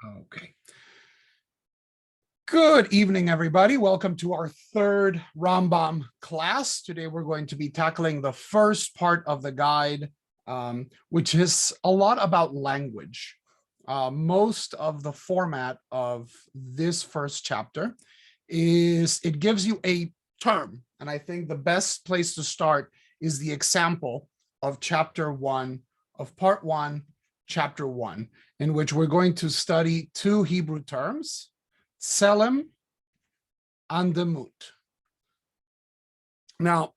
Okay. Good evening, everybody. Welcome to our third Rambam class. Today, we're going to be tackling the first part of the guide, which is a lot about language. Most of the format of this first chapter is it gives you a term. And I think the best place to start is the example of chapter 1, of part 1, chapter 1, in which we're going to study two Hebrew terms, Selim and the Moot. Now,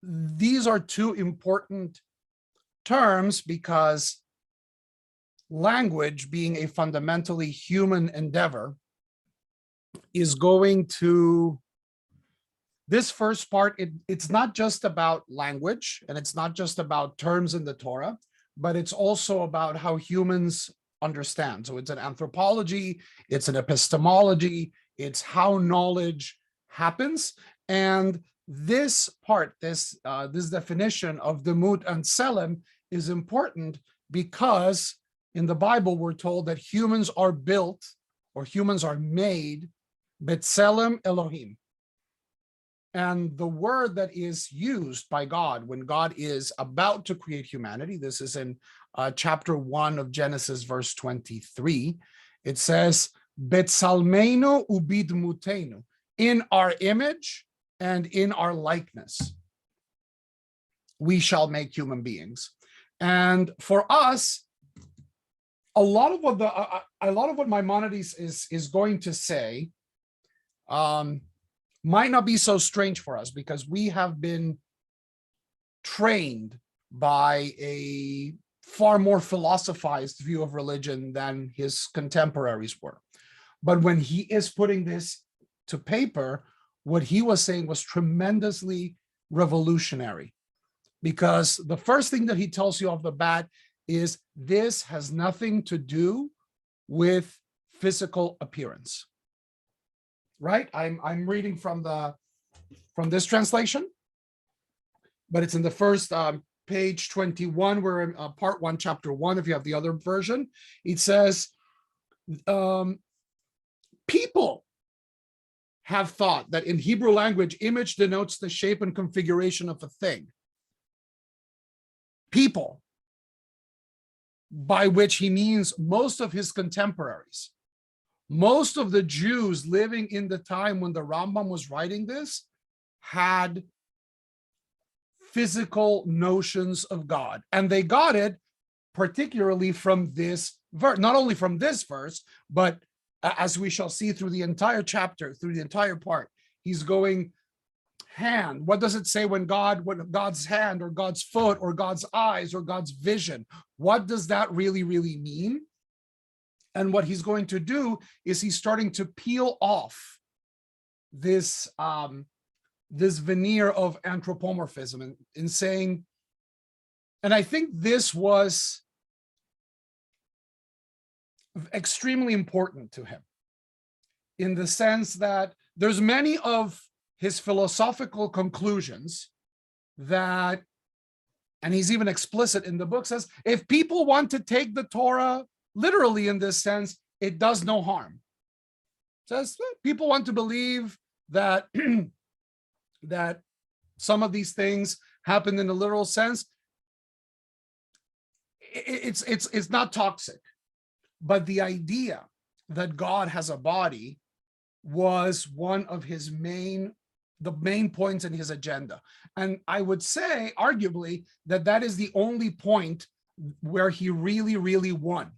these are two important terms because language, being a fundamentally human endeavor, is going to, this first part, it's not just about language, and it's not just about terms in the Torah, but it's also about how humans understand. So it's an anthropology, it's an epistemology, it's how knowledge happens. And this part, this definition of the Moot and Selim is important because in the Bible, we're told that humans are built or humans are made B'Tselem Elohim. And the word that is used by God when God is about to create humanity, this is in chapter 1 of Genesis, verse 23, it says, Betsalmeinu ubidmutenu, in our image and in our likeness, we shall make human beings. And for us, a lot of what Maimonides is going to say might not be so strange for us because we have been trained by a far more philosophized view of religion than his contemporaries were. But when he is putting this to paper, what he was saying was tremendously revolutionary, because the first thing that he tells you off the bat is this has nothing to do with physical appearance. Right? I'm reading from this translation, but it's in the first page 21. We're in part 1, chapter 1. If you have the other version, it says, people have thought that in Hebrew language, image denotes the shape and configuration of a thing. People, by which he means most of his contemporaries. Most of the Jews living in the time when the Rambam was writing this had physical notions of God. And they got it particularly from this verse, not only from this verse, but as we shall see through the entire chapter, through the entire part, he's going hand. What does it say when God's hand or God's foot or God's eyes or God's vision? What does that really mean? And what he's going to do is he's starting to peel off this veneer of anthropomorphism in saying, and I think this was extremely important to him in the sense that there's many of his philosophical conclusions that, and he's even explicit in the book, says, if people want to take the Torah literally in this sense, it does no harm. It says people want to believe that that some of these things happen in a literal sense. It's not toxic, but the idea that God has a body was one of his main points in his agenda. And I would say, arguably, that is the only point where he really won.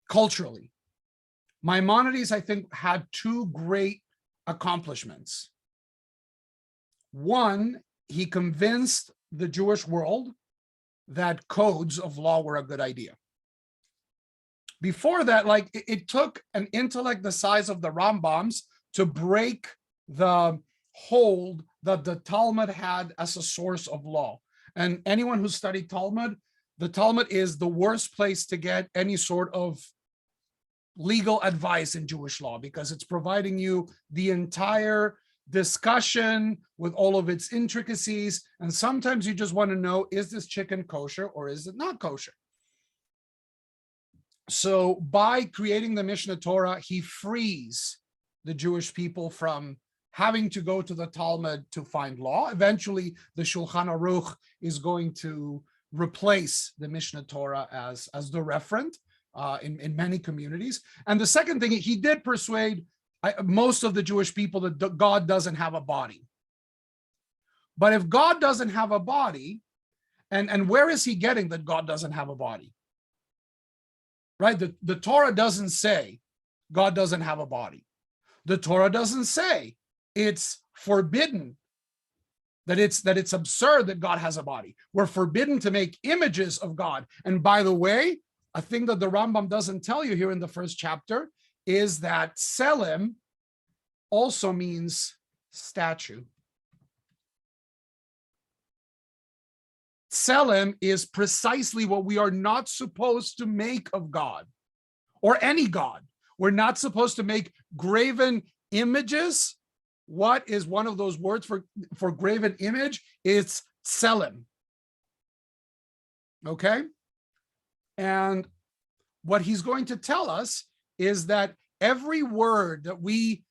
Culturally, Maimonides, I think, had two great accomplishments. One, he convinced the Jewish world that codes of law were a good idea. Before that, it took an intellect the size of the Rambam's to break the hold that the Talmud had as a source of law. And anyone who studied Talmud, the Talmud is the worst place to get any sort of legal advice in Jewish law because it's providing you the entire discussion with all of its intricacies. And sometimes you just want to know, is this chicken kosher or is it not kosher? So by creating the Mishneh Torah, he frees the Jewish people from having to go to the Talmud to find law. Eventually, the Shulchan Aruch is going to replace the Mishneh Torah as the referent in many communities. And the second thing, he did persuade most of the Jewish people that God doesn't have a body. But if God doesn't have a body, and where is he getting that God doesn't have a body? Right? The Torah doesn't say God doesn't have a body. The Torah doesn't say it's forbidden, that it's absurd that God has a body. We're forbidden to make images of God. And by the way, a thing that the Rambam doesn't tell you here in the first chapter is that Selim also means statue. Selim is precisely what we are not supposed to make of God or any God. We're not supposed to make graven images. What is one of those words for graven image? It's Selim. Okay? And what he's going to tell us is that every word that we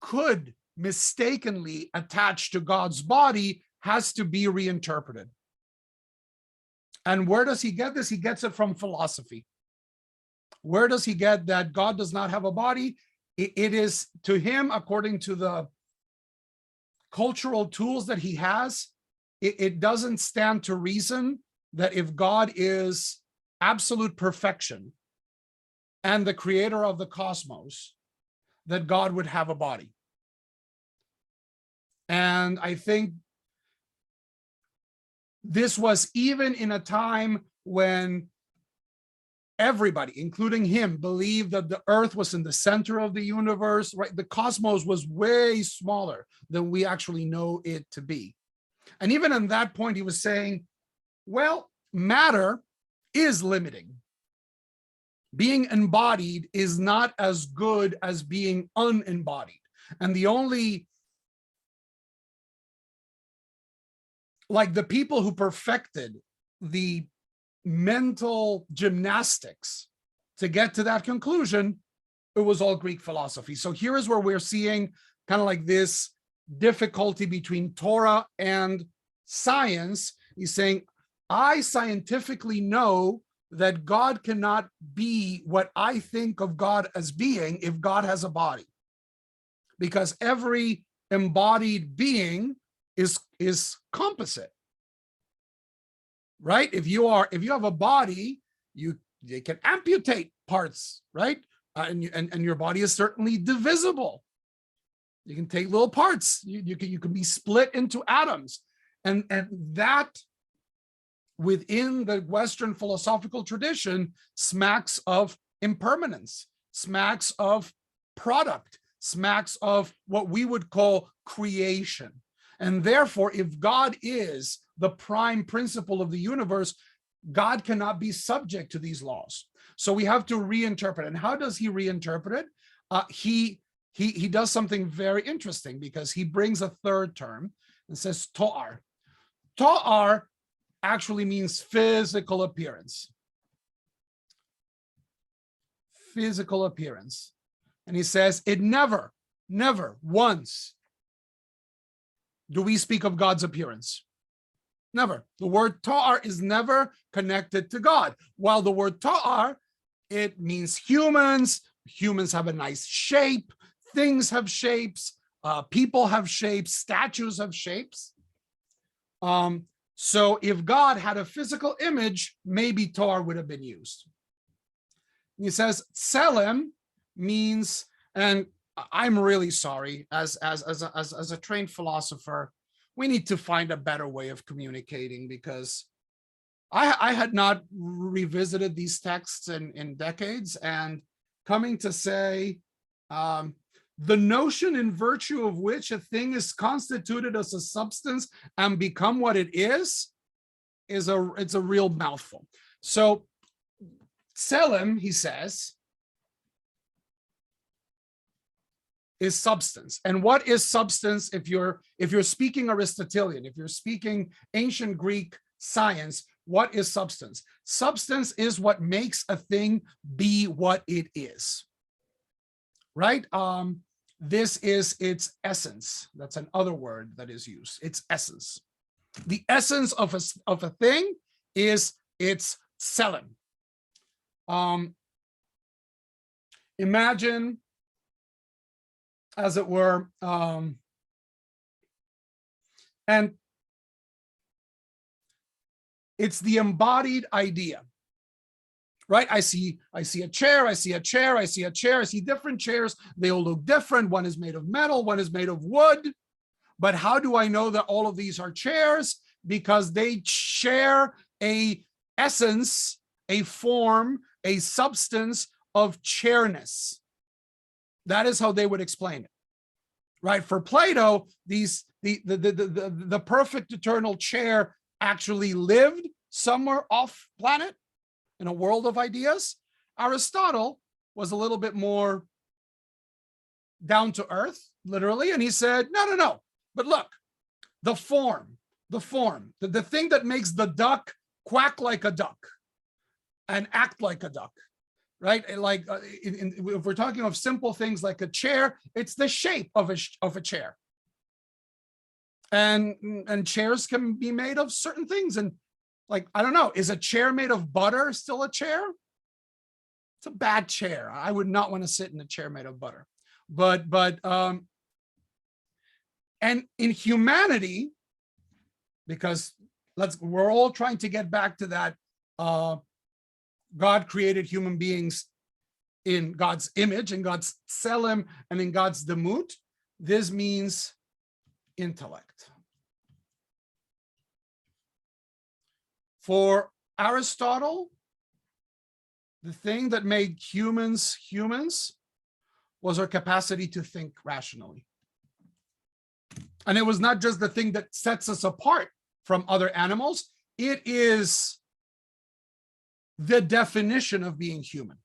could mistakenly attach to God's body has to be reinterpreted. And where does he get this? He gets it from philosophy. Where does he get that God does not have a body? It is to him, according to the cultural tools that he has, it doesn't stand to reason that if God is absolute perfection and the creator of the cosmos, that God would have a body. And I think this was even in a time when everybody, including him, believed that the earth was in the center of the universe, right? The cosmos was way smaller than we actually know it to be. And even in that point, he was saying, well, matter is limiting. Being embodied is not as good as being unembodied. And the only, like the people who perfected the mental gymnastics to get to that conclusion, it was all Greek philosophy. So here is where we're seeing kind of like this difficulty between Torah and science. He's saying, I scientifically know that God cannot be what I think of God as being if God has a body, because every embodied being is composite, right? If you have a body, you can amputate parts, right? And your body is certainly divisible. You can take little parts. You can be split into atoms, and that within the Western philosophical tradition smacks of impermanence, smacks of product, smacks of what we would call creation. And therefore, if God is the prime principle of the universe, God cannot be subject to these laws. So we have to reinterpret. And how does he reinterpret it? He does something very interesting, because he brings a third term and says to'ar. To'ar actually means physical appearance. Physical appearance. And he says it never once do we speak of God's appearance. Never. The word ta'ar is never connected to God. While the word ta'ar, it means humans. Humans have a nice shape. Things have shapes. People have shapes. Statues have shapes. So if God had a physical image, maybe ta'ar would have been used. He says Selim means, and I'm really sorry, as a trained philosopher, we need to find a better way of communicating, because I had not revisited these texts in decades, and coming to say the notion in virtue of which a thing is constituted as a substance and become what it is it's a real mouthful. So Selim, he says, is substance. And what is substance? If you're speaking Aristotelian, if you're speaking ancient Greek science, what is substance? Substance is what makes a thing be what it is, right? This is its essence. That's another word that is used. Its essence. The essence of a thing is its Selim. Imagine, as it were, and it's the embodied idea, right? I see a chair, I see a chair, I see a chair, I see different chairs. They all look different. One is made of metal, one is made of wood. But how do I know that all of these are chairs? Because they share a essence, a form, a substance of chairness. That is how they would explain it, right? For Plato, the perfect eternal chair actually lived somewhere off planet in a world of ideas. Aristotle was a little bit more down to earth, literally, and he said, no. But look, the form, the thing that makes the duck quack like a duck and act like a duck, right? Like if we're talking of simple things like a chair, it's the shape of a chair. And chairs can be made of certain things. And like, I don't know, is a chair made of butter still a chair? It's a bad chair. I would not want to sit in a chair made of butter. And in humanity, because we're all trying to get back to that, God created human beings in God's image, in God's Selim, and in God's Moot. This means intellect. For Aristotle, the thing that made humans was our capacity to think rationally. And it was not just the thing that sets us apart from other animals. It is the definition of being human.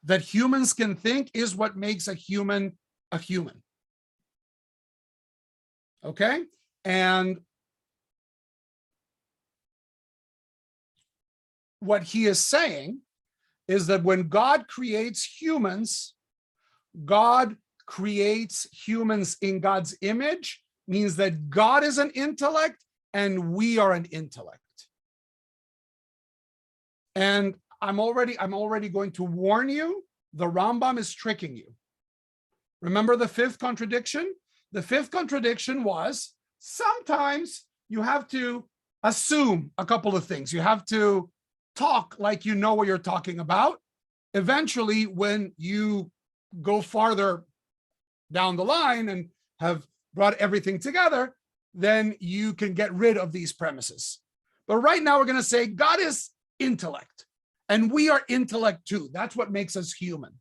That humans can think is what makes a human a human. Okay? And what he is saying is that when God creates humans, God creates humans in God's image, means that God is an intellect and we are an intellect. And I'm already going to warn you, the Rambam is tricking you. Remember the fifth contradiction? The fifth contradiction was sometimes you have to assume a couple of things. You have to talk like you know what you're talking about. Eventually, when you go farther down the line and have brought everything together, then you can get rid of these premises. But right now we're going to say God is intellect and we are intellect too. That's what makes us human.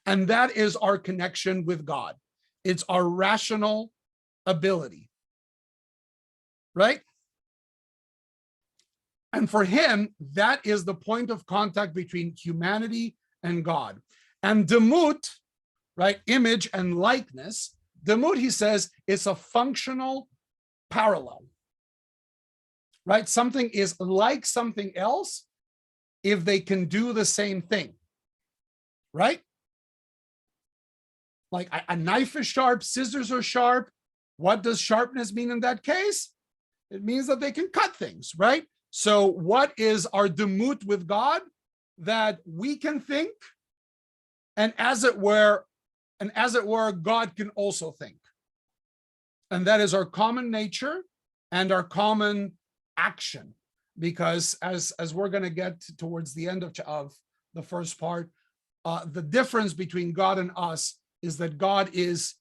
And that is our connection with God. It's our rational ability, right? And for him, that is the point of contact between humanity and God. And Moot, right, image and likeness, Moot, he says, is a functional parallel, right? Something is like something else if they can do the same thing, right? Like a knife is sharp, scissors are sharp. What does sharpness mean in that case? It means that they can cut things, right? So what is our Moot with God? That we can think, and as it were, God can also think. And that is our common nature and our common action. Because as we're going to get towards the end of the first part, the difference between God and us is that God is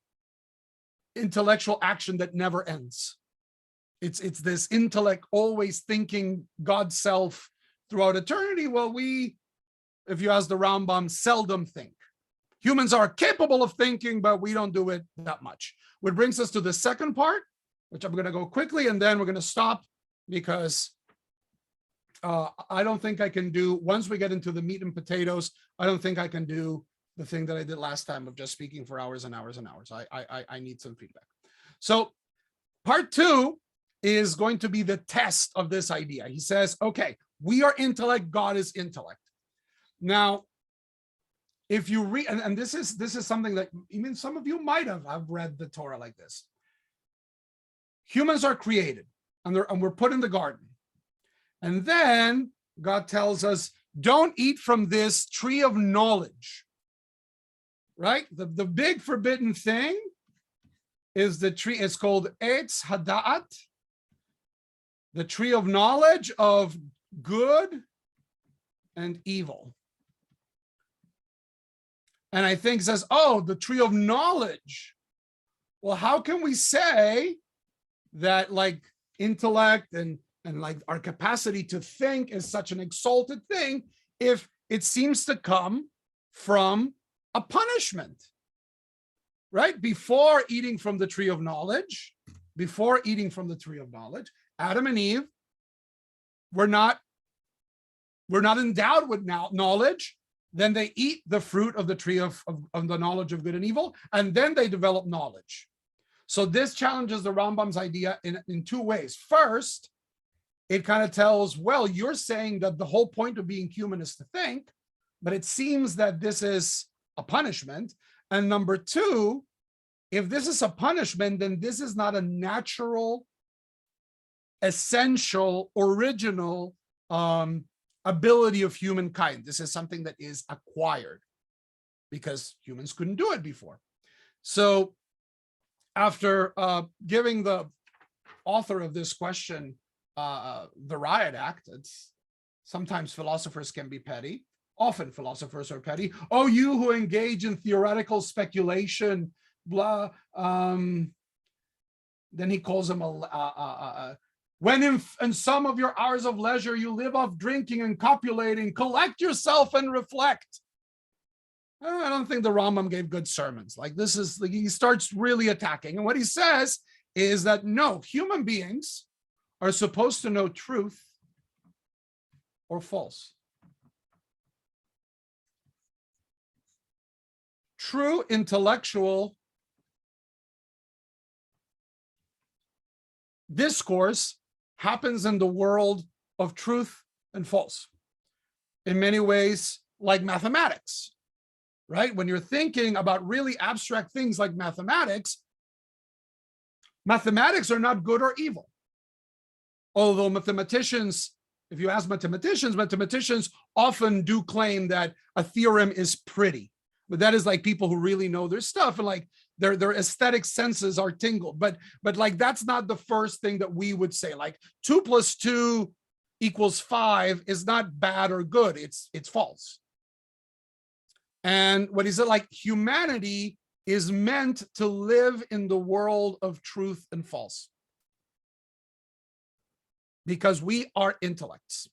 intellectual action that never ends. It's this intellect always thinking God's self throughout eternity. Well, we, if you ask the Rambam, seldom think. Humans are capable of thinking, but we don't do it that much. Which brings us to the second part, which I'm going to go quickly, and then we're going to stop because I don't think I can do, once we get into the meat and potatoes, I don't think I can do the thing that I did last time of just speaking for hours and hours and hours. I need some feedback. So part two is going to be the test of this idea. He says, okay, we are intellect, God is intellect. Now, if you read, and this is something that even some of you might have read the Torah like this. Humans are created, and we're put in the garden. And then God tells us, don't eat from this tree of knowledge, right? The big forbidden thing is the tree. It's called Eitz Hada'at, the tree of knowledge of good and evil. And I think it says, oh, the tree of knowledge. Well, how can we say that like intellect and like our capacity to think is such an exalted thing if it seems to come from a punishment, right? Before eating from the tree of knowledge, Adam and Eve were not endowed with knowledge. Then they eat the fruit of the tree of the knowledge of good and evil, and then they develop knowledge. So this challenges the Rambam's idea in two ways. First, it kind of tells, well, you're saying that the whole point of being human is to think, but it seems that this is a punishment. And number two, if this is a punishment, then this is not a natural, essential, original ability of humankind. This is something that is acquired because humans couldn't do it before. So after giving the author of this question the riot act, it's sometimes philosophers can be petty. Often philosophers are petty. Oh, you who engage in theoretical speculation, blah. Then he calls him when in some of your hours of leisure you live off drinking and copulating, collect yourself and reflect. I don't think the Rambam gave good sermons. Like this is like he starts really attacking. And what he says is that no, human beings are supposed to know truth or false. True intellectual discourse happens in the world of truth and false. In many ways, like mathematics, right? When you're thinking about really abstract things like mathematics are not good or evil. Although mathematicians, if you ask mathematicians often do claim that a theorem is pretty, but that is like people who really know their stuff and like their aesthetic senses are tingled. But like that's not the first thing that we would say. Like 2 + 2 = 5 is not bad or good. It's false. And what he said, like humanity is meant to live in the world of truth and false, because we are intellects.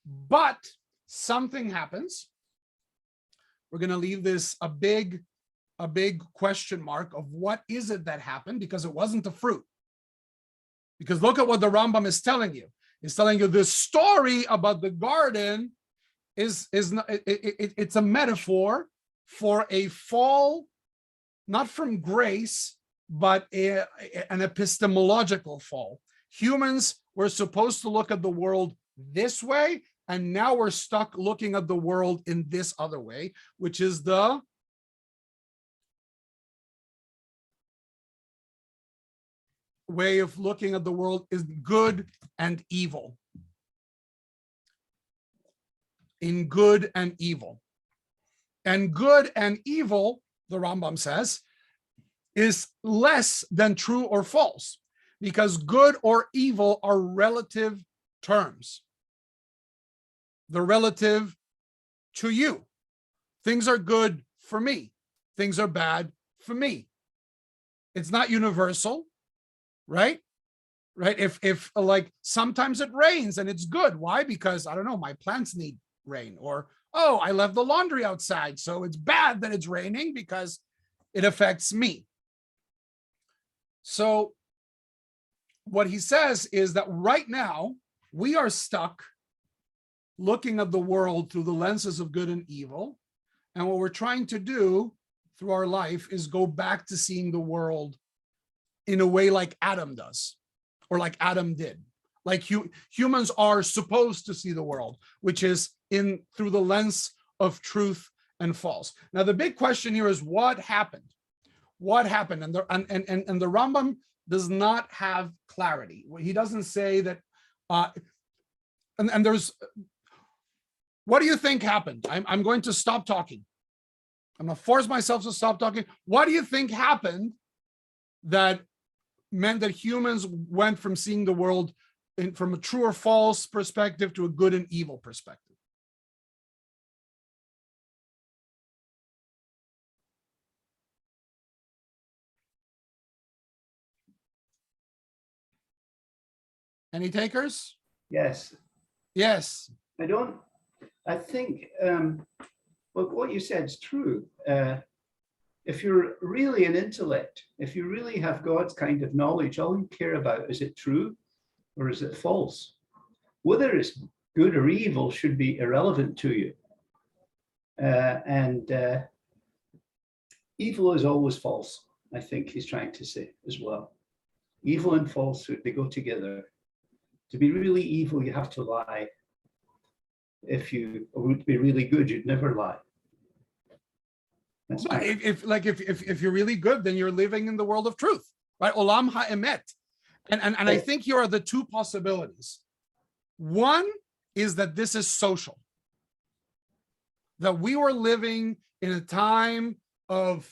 But something happens. We're going to leave this a big question mark of what is it that happened, because it wasn't the fruit. Because look at what the Rambam is telling you. He's telling you the story about the garden it's a metaphor for a fall, not from grace, but an epistemological fall. Humans were supposed to look at the world this way, and now we're stuck looking at the world in this other way, which is the way of looking at the world is good and evil. In good and evil. And good and evil, the Rambam says, is less than true or false, because good or evil are relative terms. They're relative to you. Things are good for me. Things are bad for me. It's not universal, right? Right? If like sometimes it rains and it's good. Why? Because I don't know, my plants need rain, or oh, I left the laundry outside, so it's bad that it's raining because it affects me. So what he says is that right now we are stuck looking at the world through the lenses of good and evil, and what we're trying to do through our life is go back to seeing the world in a way like Adam does, or like Adam did. Like humans are supposed to see the world, which is through the lens of truth and false. Now, the big question here is what happened? What happened? And the Rambam does not have clarity. He doesn't say that. And there's. What do you think happened? I'm going to stop talking. I'm going to force myself to stop talking. What do you think happened that meant that humans went from seeing the world from a true or false perspective to a good and evil perspective? Any takers? Yes. Yes. I think, well, what you said is true. If you're really an intellect, if you really have God's kind of knowledge, all you care about, is it true or is it false? Whether it's good or evil should be irrelevant to you. And evil is always false, I think he's trying to say as well. Evil and falsehood, they go together. To be really evil, you have to lie. If you were to be really good, you'd never lie. If you're really good, then you're living in the world of truth, right? Olam ha'emet. And I think here are the two possibilities. One is that this is social. That we were living in a time of,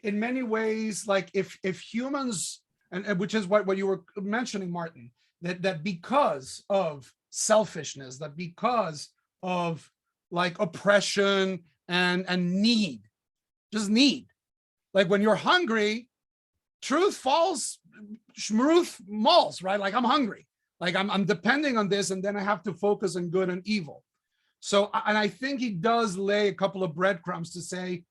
in many ways, like if humans, and which is what you were mentioning, Martin, that because of selfishness, that because of like oppression and need, just need, like when you're hungry, truth falls, shmruth malls, right? Like I'm hungry, like I'm depending on this, and then I have to focus on good and evil. So, and I think he does lay a couple of breadcrumbs to say,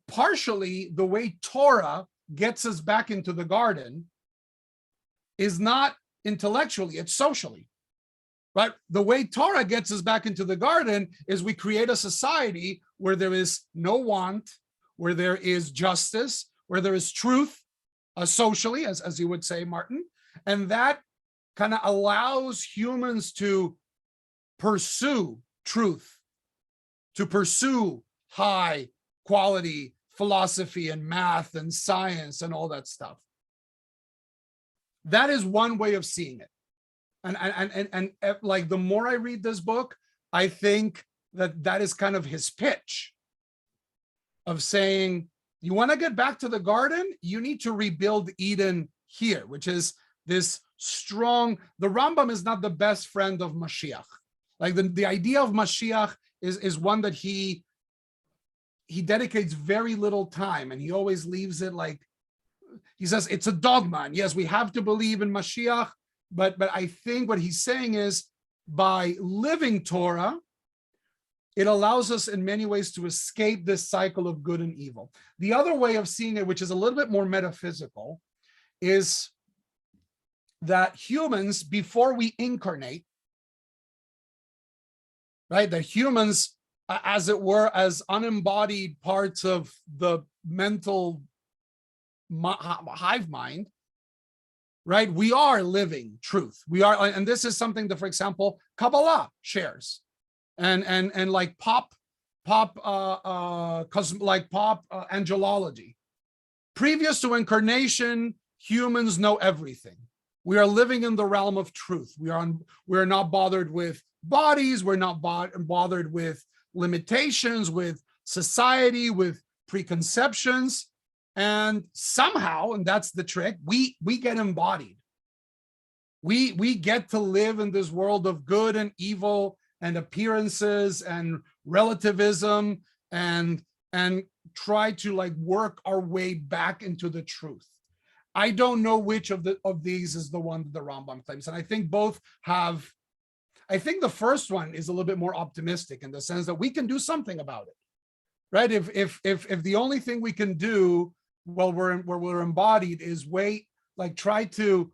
partially the way Torah gets us back into the garden is not intellectually, it's socially, right? The way Torah gets us back into the garden is we create a society where there is no want, where there is justice, where there is truth, socially, as you would say, Martin, and that kind of allows humans to pursue truth, to pursue high quality philosophy and math and science and all that stuff. That is one way of seeing it. And like the more I read this book, I think that is kind of his pitch of saying, you want to get back to the garden, you need to rebuild Eden here, which is this strong, the Rambam is not the best friend of Mashiach. Like the idea of Mashiach is one that he dedicates very little time, and he always leaves it like, he says it's a dogma, and yes, we have to believe in Mashiach, but I think what he's saying is by living Torah, it allows us in many ways to escape this cycle of good and evil. The other way of seeing it, which is a little bit more metaphysical, is that humans, before we incarnate, right, that humans, as it were, as unembodied parts of the mental hive mind, right, we are living truth. We are, and this is something that, for example, Kabbalah shares, and like pop angelology. Previous to incarnation, humans know everything. We are living in the realm of truth. We're not bothered with bodies. We're not bothered with limitations, with society, with preconceptions. And somehow, and that's the trick, we get embodied. We get to live in this world of good and evil and appearances and relativism and try to like work our way back into the truth. I don't know which of these is the one that the Rambam claims. And I think both have, I think the first one is a little bit more optimistic in the sense that we can do something about it, right? If the only thing we can do while we're embodied is wait, like try to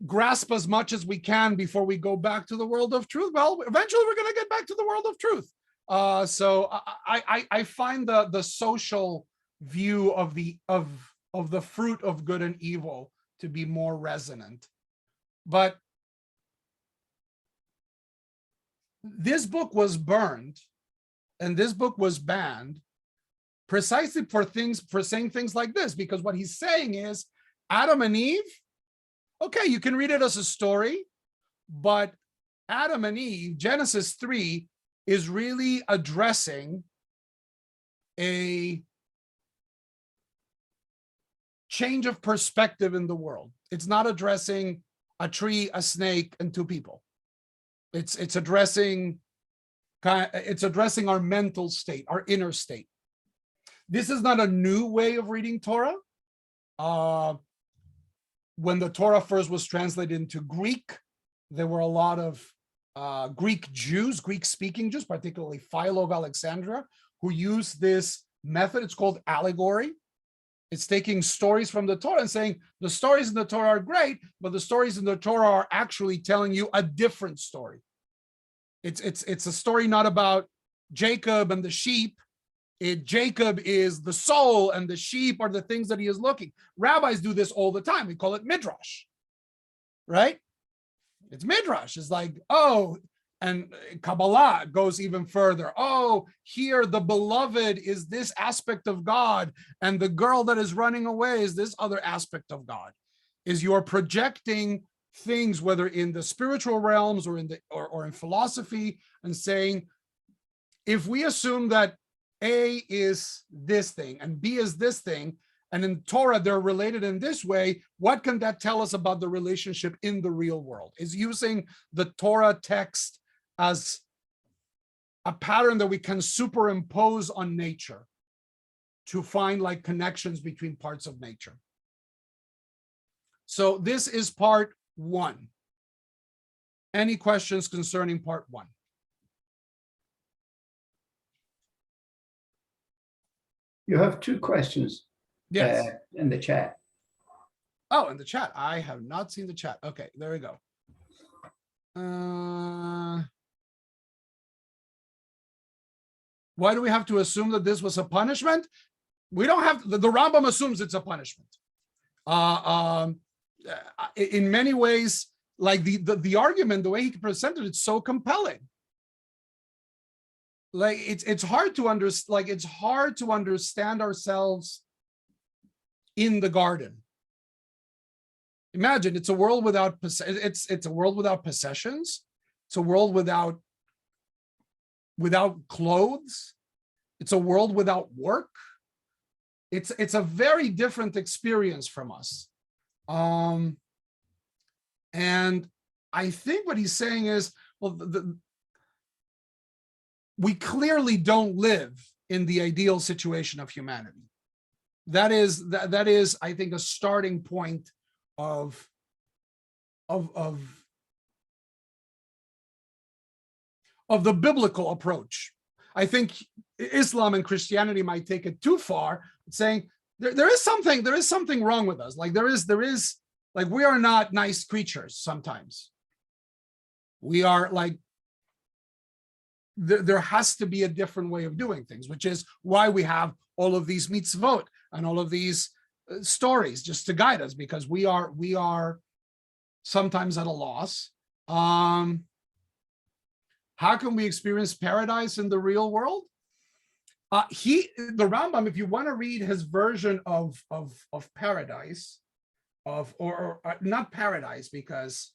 grasp as much as we can before we go back to the world of truth, well, eventually we're going to get back to the world of truth. So I find the social view of the fruit of good and evil to be more resonant. But this book was burned and this book was banned precisely for saying things like this, because what he's saying is Adam and Eve, okay, you can read it as a story, but Adam and Eve, Genesis 3, is really addressing a change of perspective in the world. It's not addressing a tree, a snake, and two people. It's addressing our mental state, our inner state. This is not a new way of reading Torah. When the Torah first was translated into Greek, there were a lot of Greek Jews, Greek-speaking Jews, particularly Philo of Alexandria, who used this method. It's called allegory. It's taking stories from the Torah and saying the stories in the Torah are great, but the stories in the Torah are actually telling you a different story. It's a story not about Jacob and the sheep. Jacob is the soul and the sheep are the things that he is looking. Rabbis do this all the time. We call it midrash, right? It's midrash. It's like, oh, and Kabbalah goes even further. Oh, here the beloved is this aspect of God, and the girl that is running away is this other aspect of God. Is you're projecting things, whether in the spiritual realms or in philosophy, and saying, if we assume that A is this thing and B is this thing, and in Torah they're related in this way, what can that tell us about the relationship in the real world? Is using the Torah text as a pattern that we can superimpose on nature to find like connections between parts of nature. So this is part 1. Any questions concerning part 1? You have 2 questions Yes. in the chat. Oh, in the chat. I have not seen the chat. Okay, there we go. Why do we have to assume that this was a punishment? We don't have, the Rambam assumes it's a punishment. In many ways, like the argument, the way he presented it's so compelling. Like it's hard to understand. Like it's hard to understand ourselves in the garden. Imagine it's a world without it's a world without possessions. It's a world without clothes. It's a world without work. It's a very different experience from us. And I think what he's saying is, well, we clearly don't live in the ideal situation of humanity. That is, I think, a starting point of the biblical approach. I think Islam and Christianity might take it too far, saying there is something wrong with us. Like there is like we are not nice creatures sometimes. We are like, there has to be a different way of doing things, which is why we have all of these mitzvot and all of these stories just to guide us, because we are sometimes at a loss. How can we experience paradise in the real world? The Rambam, if you want to read his version of paradise, or not paradise, because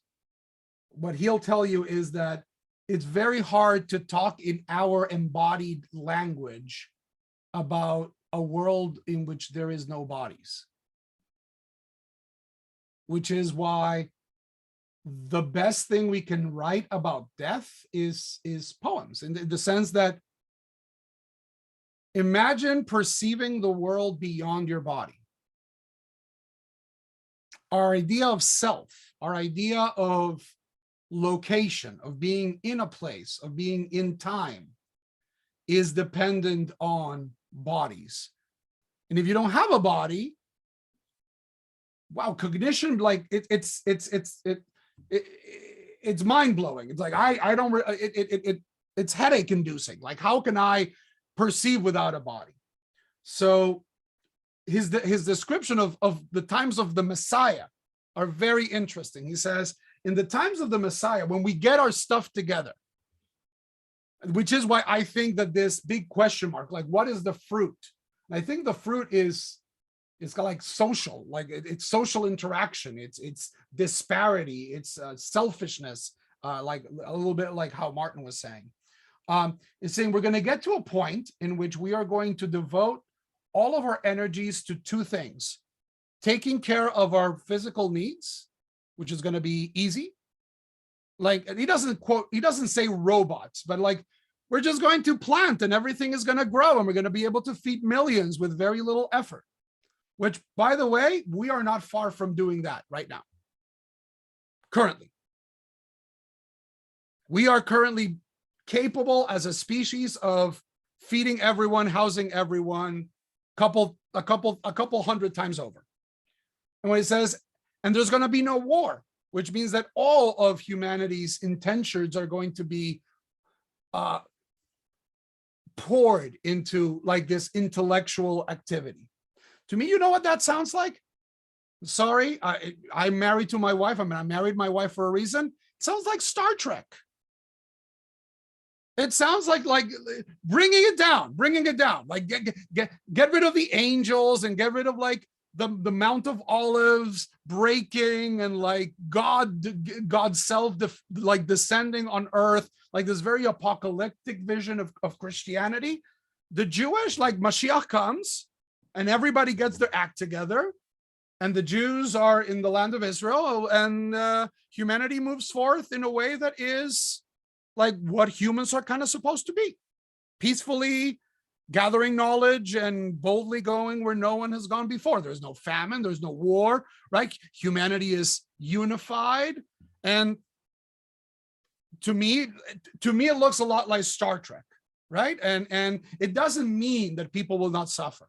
what he'll tell you is that it's very hard to talk in our embodied language about a world in which there is no bodies, which is why the best thing we can write about death is poems, in the sense that imagine perceiving the world beyond your body. Our idea of self, our idea of location, of being in a place, of being in time, is dependent on bodies. And if you don't have a body, wow, cognition, like it's mind-blowing. It's like it's headache inducing. Like, how can I perceive without a body? So his description of the times of the Messiah are very interesting. He says, in the times of the Messiah, when we get our stuff together, which is why I think that this big question mark, like what is the fruit? And I think the fruit is like social, like it's social interaction, it's disparity, it's selfishness, like a little bit like how Martin was saying. It's saying we're going to get to a point in which we are going to devote all of our energies to two things: taking care of our physical needs, which is going to be easy. Like he doesn't say robots, but like we're just going to plant and everything is going to grow and we're going to be able to feed millions with very little effort, which, by the way, we are not far from doing that right now. Currently. We are currently capable as a species of feeding everyone, housing everyone, a couple hundred times over. And when it says, and there's going to be no war, which means that all of humanity's intentions are going to be poured into like this intellectual activity. To me, you know what that sounds like? Sorry, I'm married to my wife. I mean, I married my wife for a reason. It sounds like Star Trek. It sounds like bringing it down, like get rid of the angels and get rid of like the Mount of Olives breaking and like God's self like descending on earth, like this very apocalyptic vision of Christianity. The Jewish, like Mashiach comes and everybody gets their act together and the Jews are in the land of Israel and humanity moves forth in a way that is like what humans are kind of supposed to be, peacefully gathering knowledge and boldly going where no one has gone before. There's no famine, there's no war, right? Humanity is unified. And to me, it looks a lot like Star Trek, right? And it doesn't mean that people will not suffer,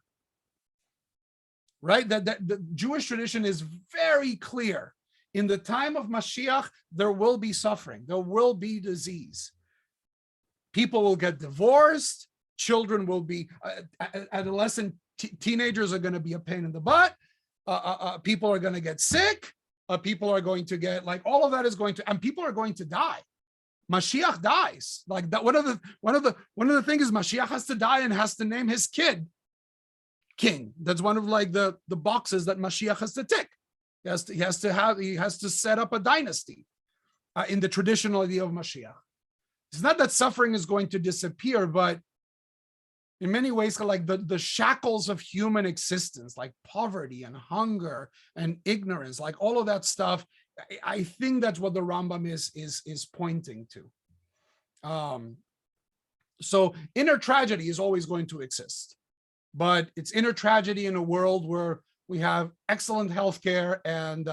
right? That the Jewish tradition is very clear. In the time of Mashiach, there will be suffering. There will be disease. People will get divorced. Children will be, adolescent teenagers are going to be a pain in the butt. People are going to get sick. People are going to get, like, all of that is going to, and people are going to die. Mashiach dies. Like that. One of the things is Mashiach has to die and has to name his kid king. That's one of like the boxes that Mashiach has to tick. He has to set up a dynasty in the traditional idea of Mashiach. It's not that suffering is going to disappear, but in many ways, like the shackles of human existence, like poverty and hunger and ignorance, like all of that stuff, I think that's what the Rambam is pointing to. So inner tragedy is always going to exist, but it's inner tragedy in a world where we have excellent healthcare and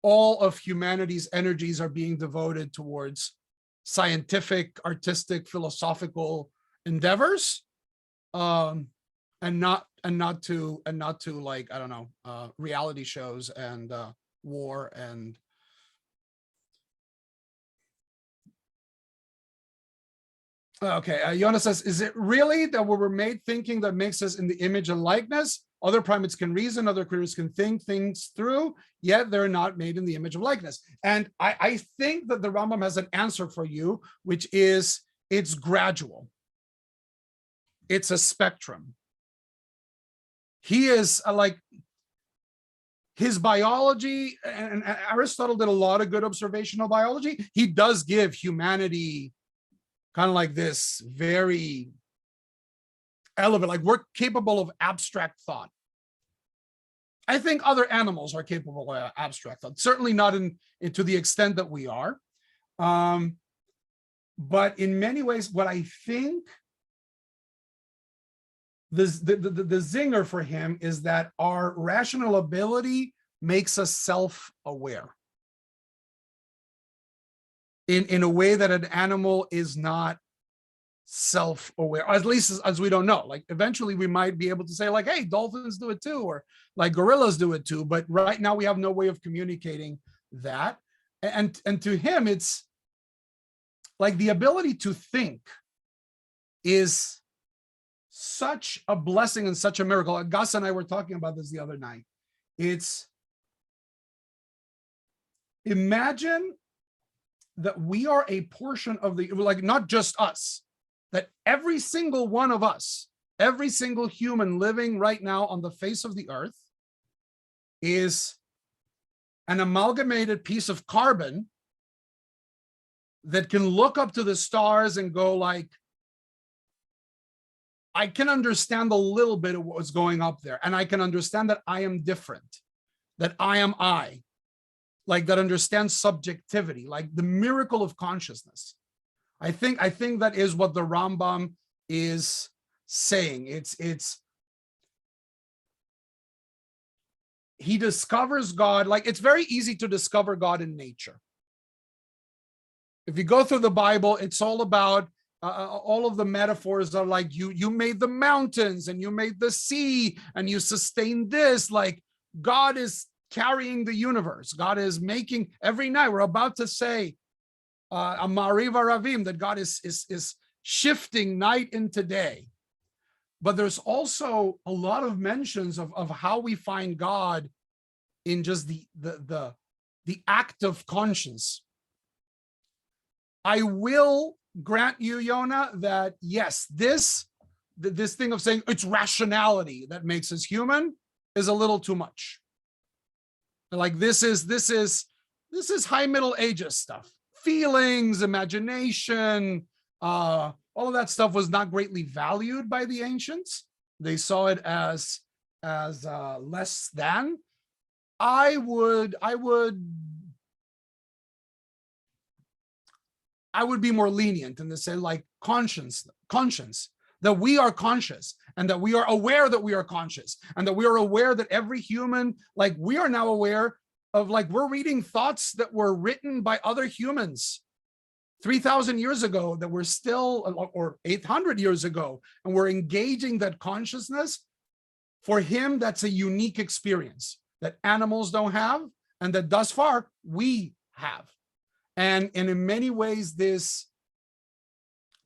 all of humanity's energies are being devoted towards scientific, artistic, philosophical endeavors, and not to like, I don't know, reality shows and war and okay. Yona says, is it really that we were made thinking that makes us in the image and likeness? Other primates can reason, other creatures can think things through, yet they're not made in the image of likeness. And I think that the Rambam has an answer for you, which is it's gradual. It's a spectrum. He is like, his biology, and Aristotle did a lot of good observational biology. He does give humanity kind of like this very elevated, like we're capable of abstract thought. I think other animals are capable of abstract thought, certainly not to the extent that we are. But in many ways, what I think the zinger for him is that our rational ability makes us self-aware in a way that an animal is not self-aware, at least as we don't know. Like eventually we might be able to say like, hey, dolphins do it too, or like gorillas do it too, but right now we have no way of communicating that. And to him, it's like the ability to think is such a blessing and such a miracle. Gus and I were talking about this the other night. It's, imagine that we are a portion of the, like, not just us, that every single one of us, every single human living right now on the face of the earth is an amalgamated piece of carbon that can look up to the stars and go like, I can understand a little bit of what's going up there. And I can understand that I am different, that I am I, like that understands subjectivity, like the miracle of consciousness. I think that is what the Rambam is saying. It's he discovers God, like it's very easy to discover God in nature. If you go through the Bible, it's all about all of the metaphors are like you made the mountains and you made the sea and you sustained this. Like God is carrying the universe. God is making every night. We're about to say a Mariv Aravim, that God is shifting night into day. But there's also a lot of mentions of how we find God in just the act of conscience. I will grant you, Yona, that yes, this thing of saying it's rationality that makes us human is a little too much. Like this is high Middle Ages stuff. Feelings, imagination, all of that stuff was not greatly valued by the ancients. They saw it as less than. I would be more lenient in the sense, like conscience, that we are conscious and that we are aware that we are conscious and that we are aware that every human, like we are now aware of, like we're reading thoughts that were written by other humans 3,000 years ago that were still, or 800 years ago, and we're engaging that consciousness. For him, that's a unique experience that animals don't have and that thus far we have. And in many ways, this,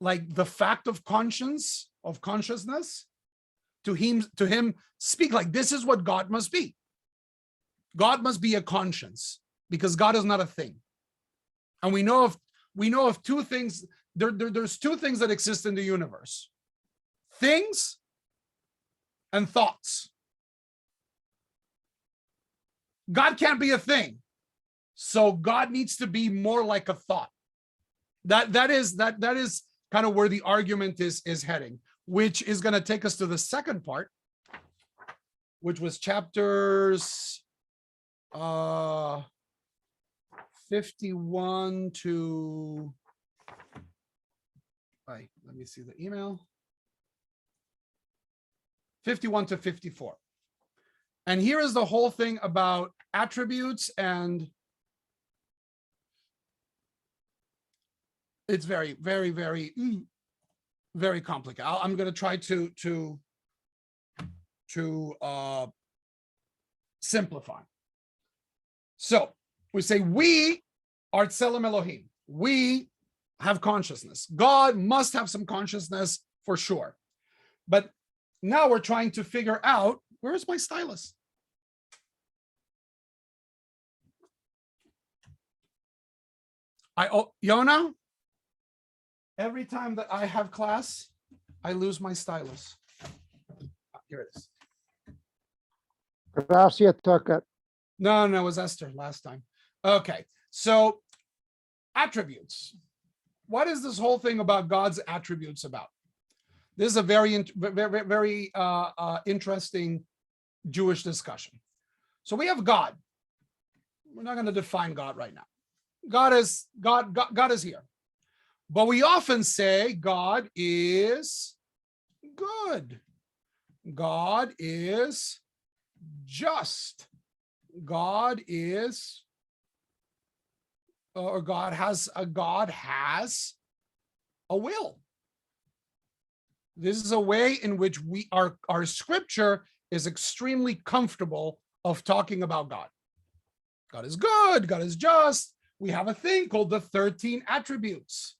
like the fact of conscience, of consciousness, to him speak like this is what God must be. God must be a conscience because God is not a thing. And we know of two things. There's two things that exist in the universe: things and thoughts. God can't be a thing. So God needs to be more like a thought. That is kind of where the argument is heading, which is going to take us to the second part, which was chapters 51 to, let me see the email, 51 to 54. And here is the whole thing about attributes, and it's very, very, very, very complicated. I'm going to try to simplify. So we say we are Selim Elohim. We have consciousness. God must have some consciousness for sure. But now we're trying to figure out, where's my stylus? Yona, every time that I have class, I lose my stylus. Here it is. Gracia took it. No, it was Esther last time. Okay, so attributes. What is this whole thing about God's attributes about? This is a very interesting Jewish discussion. So we have God. We're not going to define God right now. God is here. But we often say God is good. God is just. God is, or God has a will. This is a way in which our scripture is extremely comfortable of talking about God. God is good. God is just. We have a thing called the 13 attributes,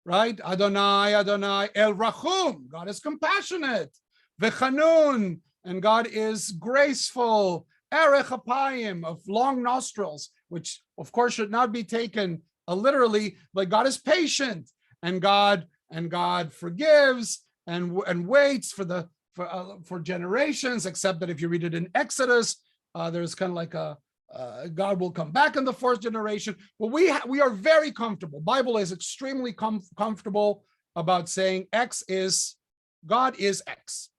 right? Adonai, Adonai, El Rachum, God is compassionate. Vechanun, and God is graceful. Erech Apayim, of long nostrils, which of course should not be taken literally, but God is patient, and God forgives and waits for generations, except that if you read it in Exodus, there's kind of like God will come back in the fourth generation. Well, we are very comfortable. Bible is extremely comfortable about saying God is X.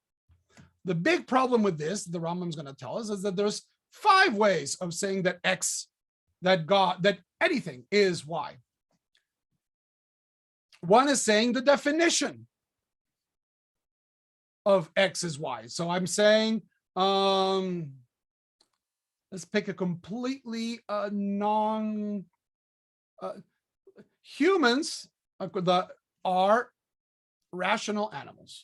The big problem with this, the Rambam's going to tell us, is that there's 5 ways of saying that that anything is Y. One is saying the definition of X is Y. So I'm saying, let's pick a completely humans are rational animals.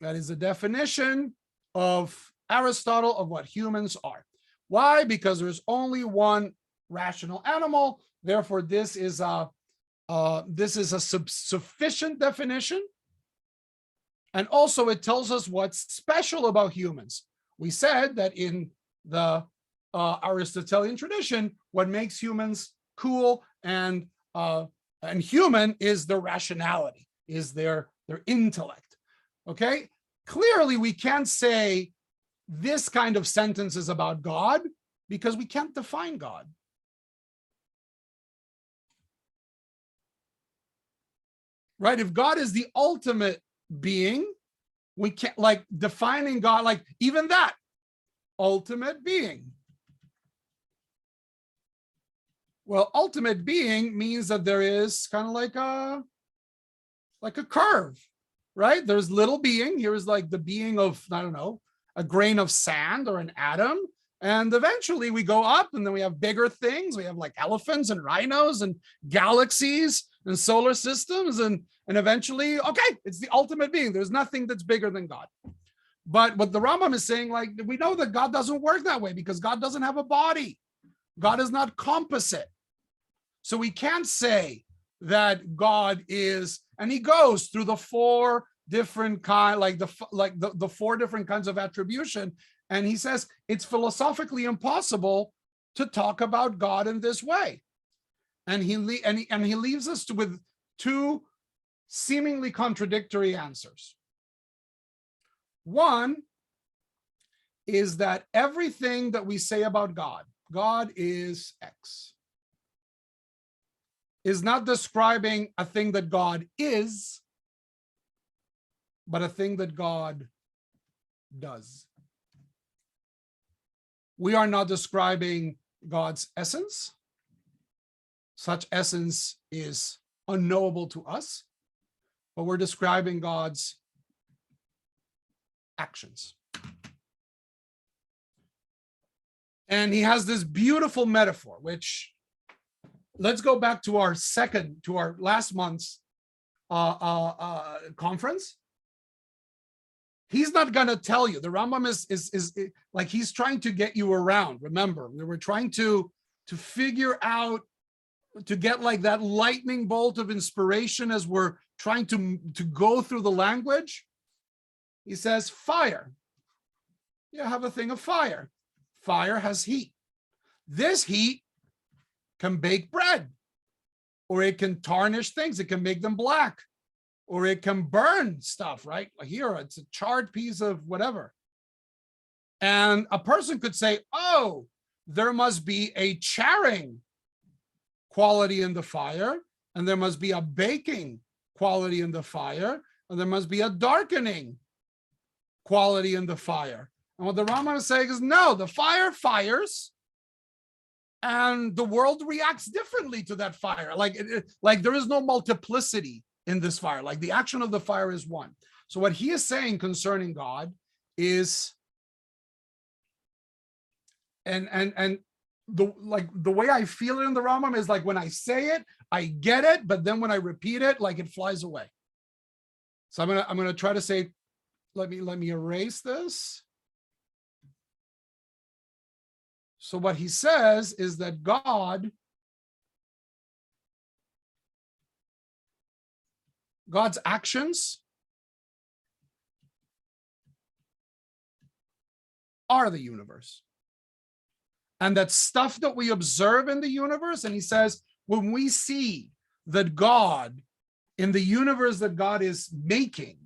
That is the definition of Aristotle of what humans are. Why? Because there's only one rational animal. Therefore, this is a sufficient definition. And also, it tells us what's special about humans. We said that in the Aristotelian tradition, what makes humans cool and human is their rationality, is their intellect. Okay, clearly we can't say this kind of sentence is about God because we can't define God. Right? If God is the ultimate being, we can't, like, defining God, like even that ultimate being. Well, ultimate being means that there is kind of like a curve. Right? There's little being. Here's like the being of, I don't know, a grain of sand or an atom. And eventually we go up, and then we have bigger things. We have like elephants and rhinos and galaxies and solar systems. And eventually, okay, it's the ultimate being. There's nothing that's bigger than God. But what the Rambam is saying, like, we know that God doesn't work that way because God doesn't have a body. God is not composite. So we can't say that God is, and he goes through the 4 different kind, the 4 different kinds of attribution, and he says it's philosophically impossible to talk about God in this way, and he leaves us with 2 seemingly contradictory answers. One is that everything that we say about God is X, is not describing a thing that God is, but a thing that God does. We are not describing God's essence. Such essence is unknowable to us, but we're describing God's actions. And he has this beautiful metaphor, which, let's go back to our last month's conference. He's not going to tell you. The Rambam is like, he's trying to get you around. Remember, we were trying to figure out, to get like that lightning bolt of inspiration as we're trying to go through the language. He says, fire. You have a thing of fire. Fire has heat. This heat can bake bread, or it can tarnish things. It can make them black, or it can burn stuff, right? Here, it's a charred piece of whatever. And a person could say, oh, there must be a charring quality in the fire, and there must be a baking quality in the fire, and there must be a darkening quality in the fire. And what the Rambam is saying is, no, the fire fires, and the world reacts differently to that fire. Like there is no multiplicity in this fire. Like the action of the fire is one. So what he is saying concerning God is, and the way I feel it in the Rambam is like, when I say it, I get it, but then when I repeat it, like it flies away. So I'm gonna try to say, let me erase this. So what he says is that God God's actions are the universe. And that stuff that we observe in the universe, and he says, when we see that God, in the universe that God is making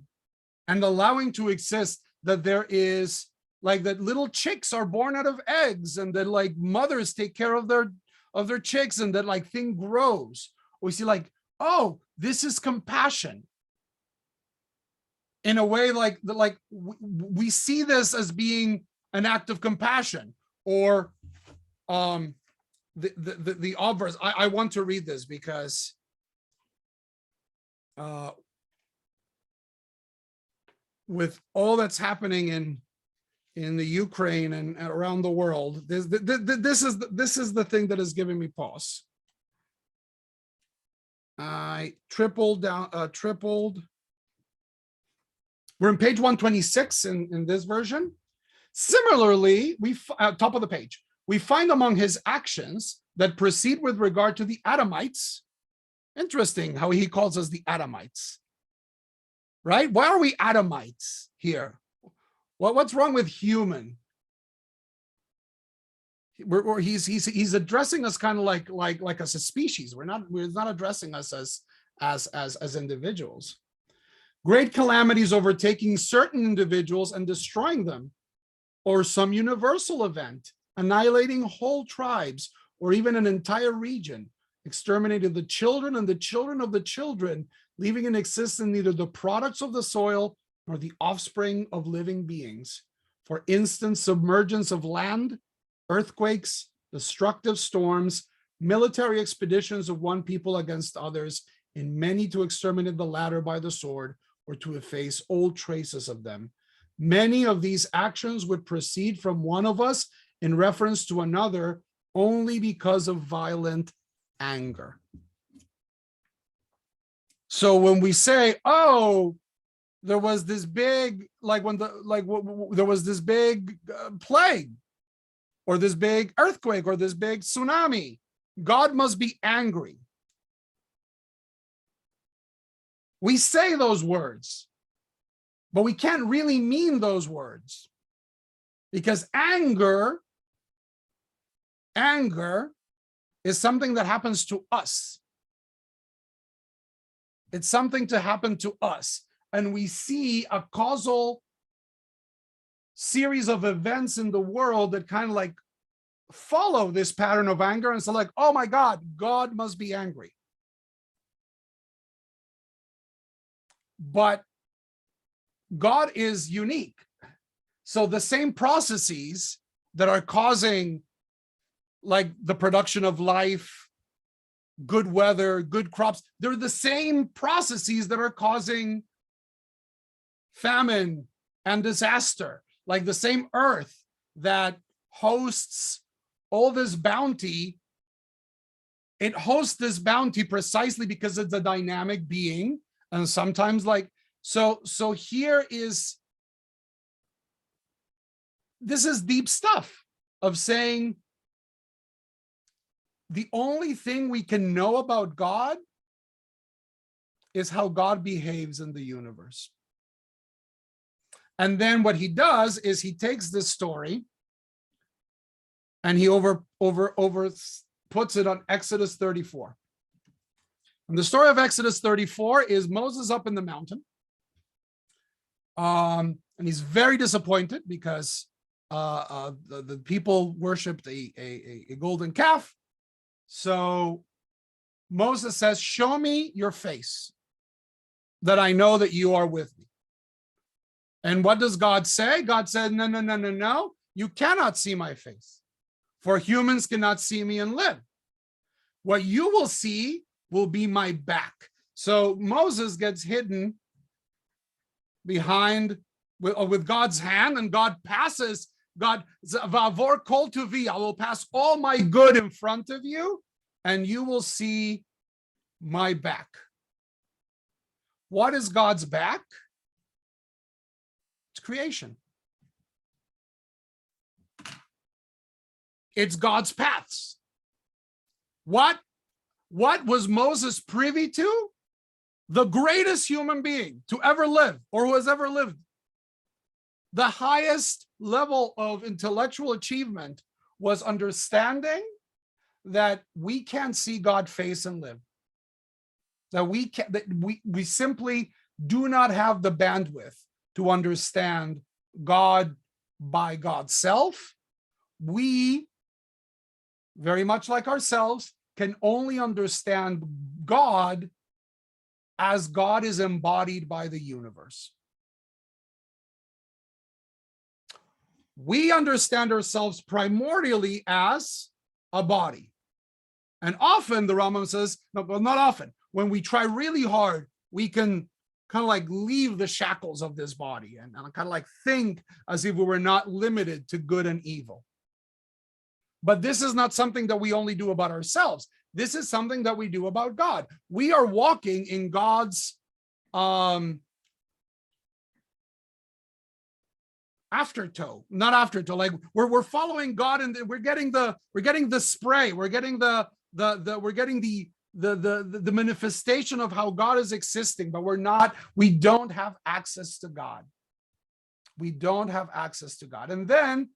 and allowing to exist, that there is like that little chicks are born out of eggs, and that like mothers take care of their chicks, and that like thing grows. We see like, oh, this is compassion. In a way, like we see this as being an act of compassion, or the obverse. I want to read this because with all that's happening in the Ukraine and around the world, this is the thing that is giving me pause. I tripled. We're on page 126 in this version. Similarly, top of the page, we find among his actions that proceed with regard to the Adamites. Interesting how he calls us the Adamites, right? Why are we Adamites here? What's wrong with human? He's addressing us kind of like as a species. We're not addressing us as individuals. Great calamities overtaking certain individuals and destroying them, or some universal event annihilating whole tribes or even an entire region, exterminated the children and the children of the children, leaving in existence neither the products of the soil nor the offspring of living beings. For instance, submergence of land, earthquakes, destructive storms, military expeditions of one people against others, in many to exterminate the latter by the sword or to efface all traces of them. Many of these actions would proceed from one of us in reference to another only because of violent anger. So when we say, oh, there was this big, there was this big plague, or this big earthquake, or this big tsunami, God must be angry. We say those words, but we can't really mean those words, because anger is something that happens to us. It's something to happen to us. And we see a causal series of events in the world that kind of like follow this pattern of anger. And so like, oh my God, God must be angry. But God is unique. So the same processes that are causing like the production of life, good weather, good crops, they're the same processes that are causing famine and disaster. Like the same earth that hosts all this bounty, it hosts this bounty precisely because it's a dynamic being. And sometimes like, so here is, this is deep stuff of saying the only thing we can know about God is how God behaves in the universe. And then what he does is he takes this story and he puts it on Exodus 34. And the story of Exodus 34 is Moses up in the mountain. And he's very disappointed because the people worshipped a golden calf. So Moses says, show me your face, that I know that you are with me. And what does God say? God said, no, you cannot see my face, for humans cannot see me and live. What you will see will be my back. So Moses gets hidden behind with God's hand, and God passes, Vavor kol tuvi, I will pass all my good in front of you, and you will see my back. What is God's back? It's creation. It's God's paths. What was Moses privy to? the greatest human being to ever live or who has ever lived, the highest level of intellectual achievement was understanding that we can't see God face and live. That we simply do not have the bandwidth to understand God by God's self. We, very much like ourselves, can only understand God as God is embodied by the universe. We understand ourselves primordially as a body. And often the Rambam says, no, well, not often, when we try really hard, we can kind of like leave the shackles of this body and kind of like think as if we were not limited to good and evil. But this is not something that we only do about ourselves. This is something that we do about God. We are walking in God's aftertoe, not aftertoe. Like we're following God, and we're getting the spray. We're getting the manifestation of how God is existing, but we don't have access to God. We don't have access to God. And then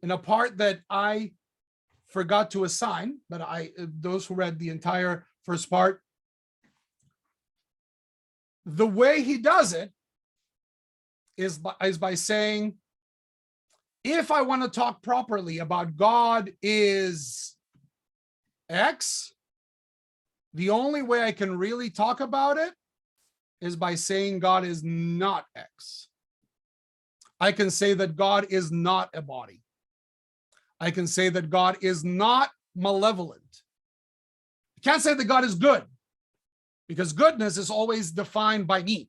in a part that I forgot to assign, but those who read the entire first part, the way he does it is by saying, if I want to talk properly about God is X, the only way I can really talk about it is by saying God is not X. I can say that God is not a body. I can say that God is not malevolent. I can't say that God is good, because goodness is always defined by me.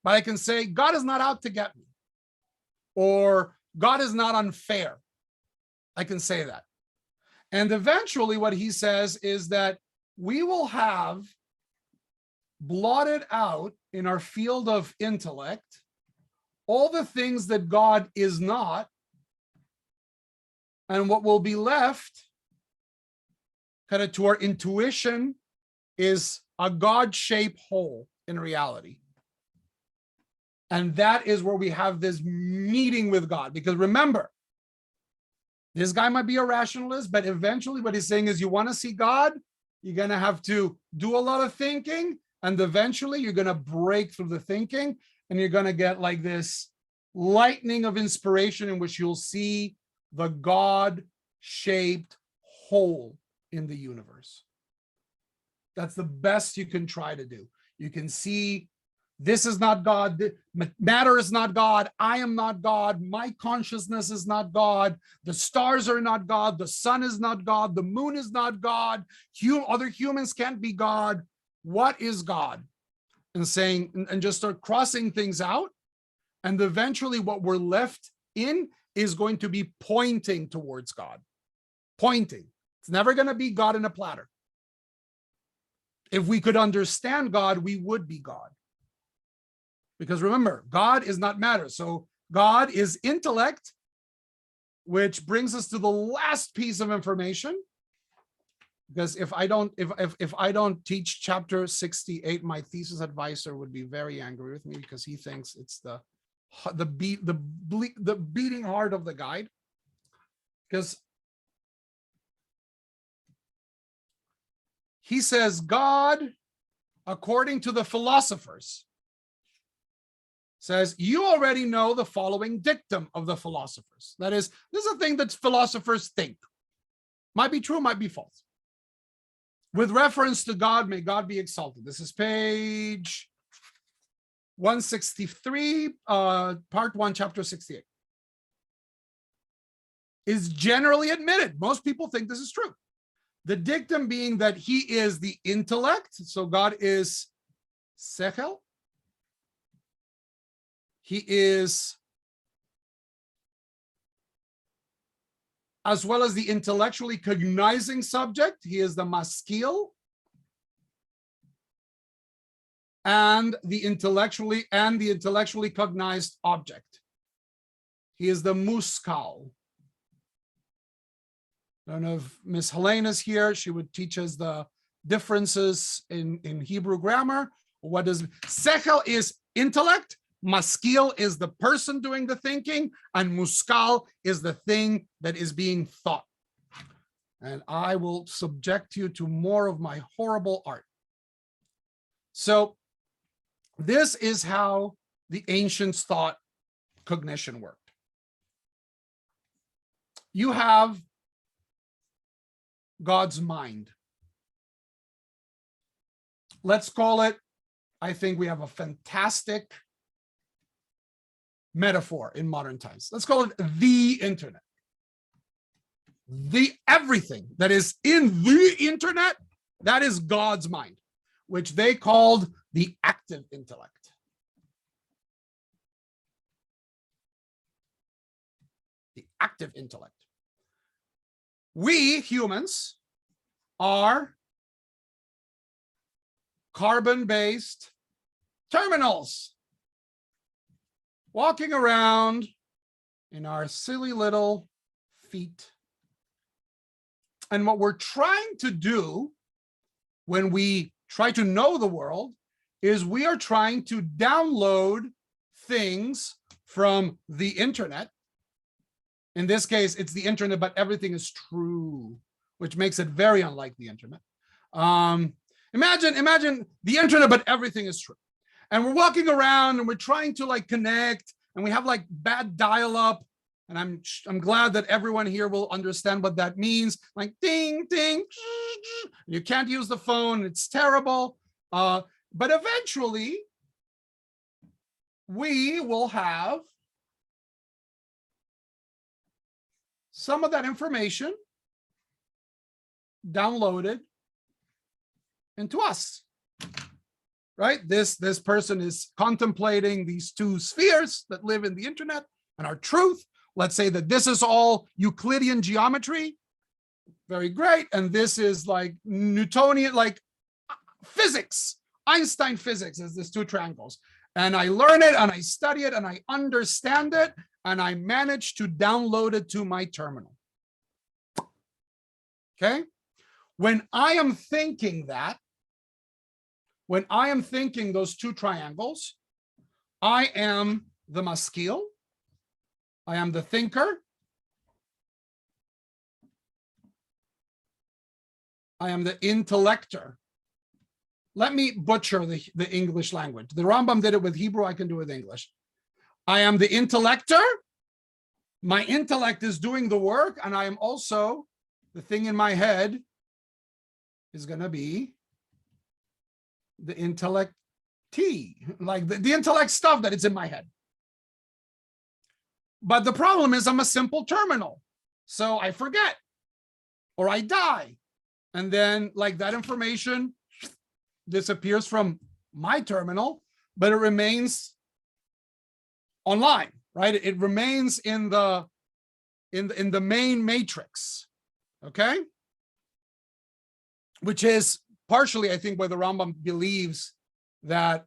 But I can say God is not out to get me, or God is not unfair. I can say that. And eventually what he says is that we will have blotted out in our field of intellect all the things that God is not, and what will be left kind of to our intuition is a God-shaped hole in reality. And that is where we have this meeting with God. Because remember, this guy might be a rationalist, but eventually what he's saying is, you want to see God, you're going to have to do a lot of thinking, and eventually you're going to break through the thinking, and you're going to get like this lightning of inspiration in which you'll see the God-shaped hole in the universe. That's the best you can try to do. You can see this is not God, matter is not God, I am not God, my consciousness is not God, the stars are not God, the sun is not God, the moon is not God, other humans can't be God. What is God? And saying, and just start crossing things out. And eventually what we're left in is going to be pointing towards God. Pointing. It's never going to be God in a platter. If we could understand God, we would be God. Because remember, God is not matter. So God is intellect, which brings us to the last piece of information. Because if I don't teach chapter 68, my thesis advisor would be very angry with me, because he thinks it's the beating heart of the guide. Because he says God, according to the philosophers, says, you already know the following dictum of the philosophers. That is, this is a thing that philosophers think. Might be true, might be false. With reference to God, may God be exalted. This is page 163, part 1, chapter 68. Is generally admitted. Most people think this is true. The dictum being that he is the intellect. So God is sechel. He is, as well as the intellectually cognizing subject, he is the maskil, and the intellectually cognized object. He is the muskal. I don't know if Miss Helene is here. She would teach us the differences in Hebrew grammar. What does sechel is intellect, maskil is the person doing the thinking, and muskal is the thing that is being thought. And I will subject you to more of my horrible art. So this is how the ancients thought cognition worked. You have God's mind. Let's call it, I think we have a fantastic metaphor in modern times. Let's call it the internet. The everything that is in the internet, that is God's mind, which they called the active intellect. The active intellect. We humans are carbon-based terminals walking around in our silly little feet. And what we're trying to do when we try to know the world is we are trying to download things from the internet. In this case, it's the internet, but everything is true, which makes it very unlike the internet. Imagine the internet, but everything is true. And we're walking around and we're trying to like connect, and we have like bad dial-up. And I'm glad that everyone here will understand what that means. Like ding, ding, you can't use the phone. It's terrible. But eventually, we will have some of that information downloaded into us, right? This person is contemplating these two spheres that live in the internet and our truth. Let's say that this is all Euclidean geometry. Very great. And this is like Newtonian, like physics, Einstein physics is these two triangles. And I learn it and I study it and I understand it and I manage to download it to my terminal. Okay. When I am thinking that, when I am thinking those two triangles, I am the maskil. I am the thinker. I am the intellector. Let me butcher the English language. The Rambam did it with Hebrew. I can do it with English. I am the intellector. My intellect is doing the work, and I am also the thing in my head is going to be the intellect like the intellect stuff that is in my head. But the problem is I'm a simple terminal. So I forget or I die. And then like that information disappears from my terminal, but it remains online, right? It remains in the main matrix, okay? Which is partially, I think, where the Rambam believes that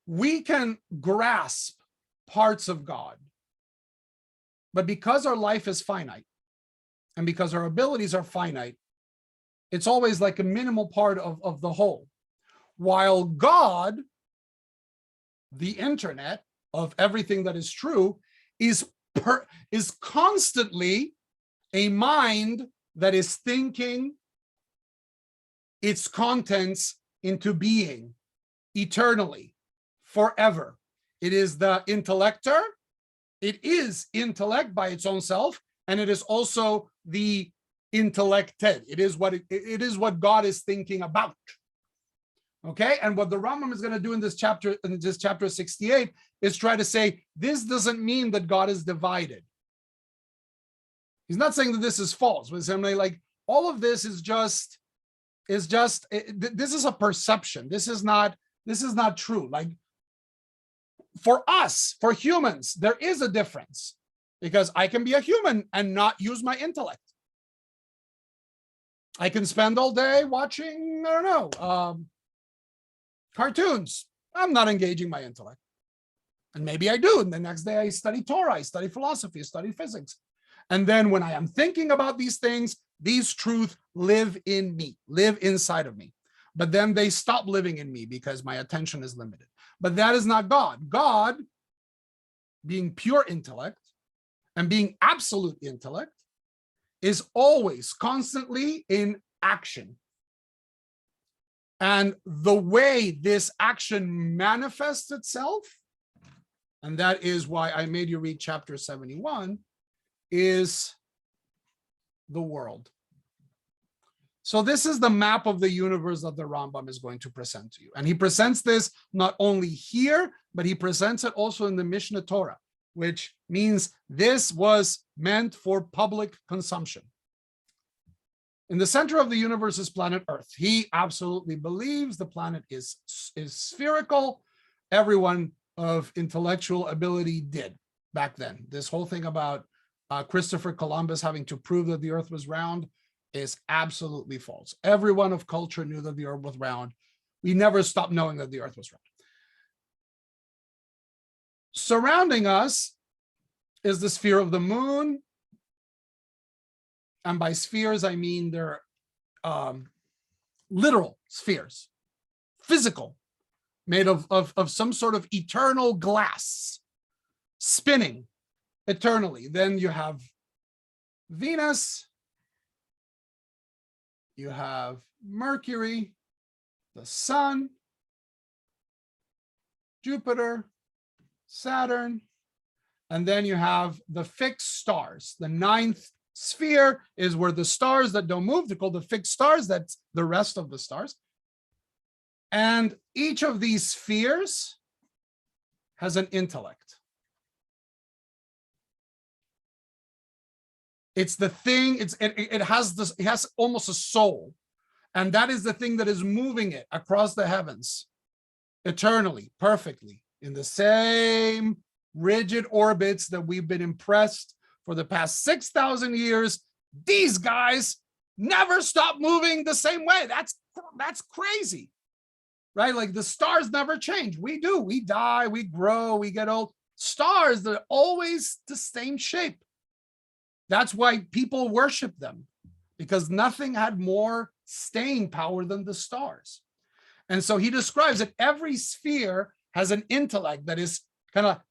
we can grasp parts of God, but because our life is finite and because our abilities are finite, it's always like a minimal part of the whole. While God, the internet of everything that is true, is constantly a mind that is thinking its contents into being eternally, forever. It is the intellector. It is intellect by its own self, and it is also the intellected. It is what God is thinking about. Okay, and what the Rambam is going to do in this chapter 68, is try to say this doesn't mean that God is divided. He's not saying that this is false. But simply like all of this is just this is a perception. This is not true. Like for us, for humans, there is a difference because I can be a human and not use my intellect. I can spend all day watching, I don't know, cartoons. I'm not engaging my intellect. And maybe I do. And the next day I study Torah, I study philosophy, I study physics. And then when I am thinking about these things, these truths live in me, live inside of me. But then they stop living in me because my attention is limited. But that is not God. God, being pure intellect and being absolute intellect, is always constantly in action. And the way this action manifests itself, and that is why I made you read chapter 71, is the world. So this is the map of the universe that the Rambam is going to present to you. And he presents this not only here, but he presents it also in the Mishnah Torah, which means this was meant for public consumption. In the center of the universe is planet Earth. He absolutely believes the planet is spherical. Everyone of intellectual ability did back then. This whole thing about Christopher Columbus having to prove that the Earth was round is absolutely false. Everyone of culture knew that the Earth was round. We never stopped knowing that the Earth was round. Surrounding us is the sphere of the moon. And by spheres, I mean they're literal spheres, physical, made of some sort of eternal glass, spinning eternally. Then you have Venus, you have Mercury, the Sun, Jupiter, Saturn, and then you have the fixed stars. The ninth sphere is where the stars that don't move, they're called the fixed stars. That's the rest of the stars. And each of these spheres has an intellect. It's the thing, it has almost a soul. And that is the thing that is moving it across the heavens eternally, perfectly, in the same rigid orbits that we've been impressed for the past 6,000 years. These guys never stop moving the same way. That's crazy, right? Like the stars never change. We do. We die, we grow, we get old. Stars, they're always the same shape. That's why people worship them, because nothing had more staying power than the stars. And so he describes that every sphere has an intellect that is kind of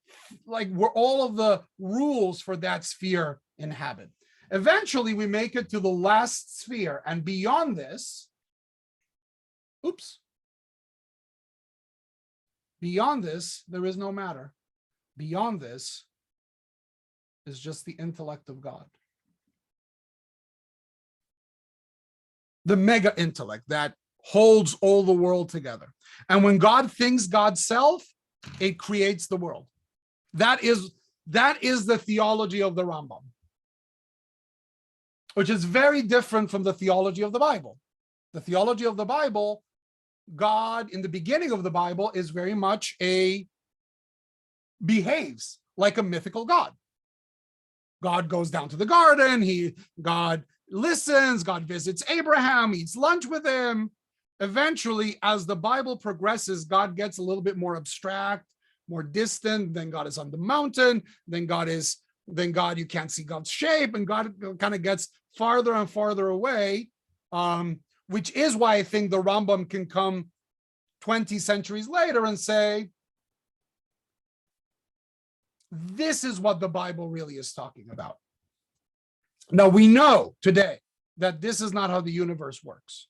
like where all of the rules for that sphere inhabit. Eventually, we make it to the last sphere, and beyond this, beyond this, there is no matter. Beyond this is just the intellect of God. The mega intellect that holds all the world together. And when God thinks God's self, it creates the world. That is the theology of the Rambam, which is very different from the theology of the Bible. The theology of the Bible, God in the beginning of the Bible is very much behaves like a mythical God. God goes down to the garden, God listens, God visits Abraham, eats lunch with him. Eventually, as the Bible progresses, God gets a little bit more abstract, more distant. Then God is on the mountain. Then God, you can't see God's shape, and God kind of gets farther and farther away, which is why I think the Rambam can come 20 centuries later and say, this is what the Bible really is talking about. Now, we know today that this is not how the universe works.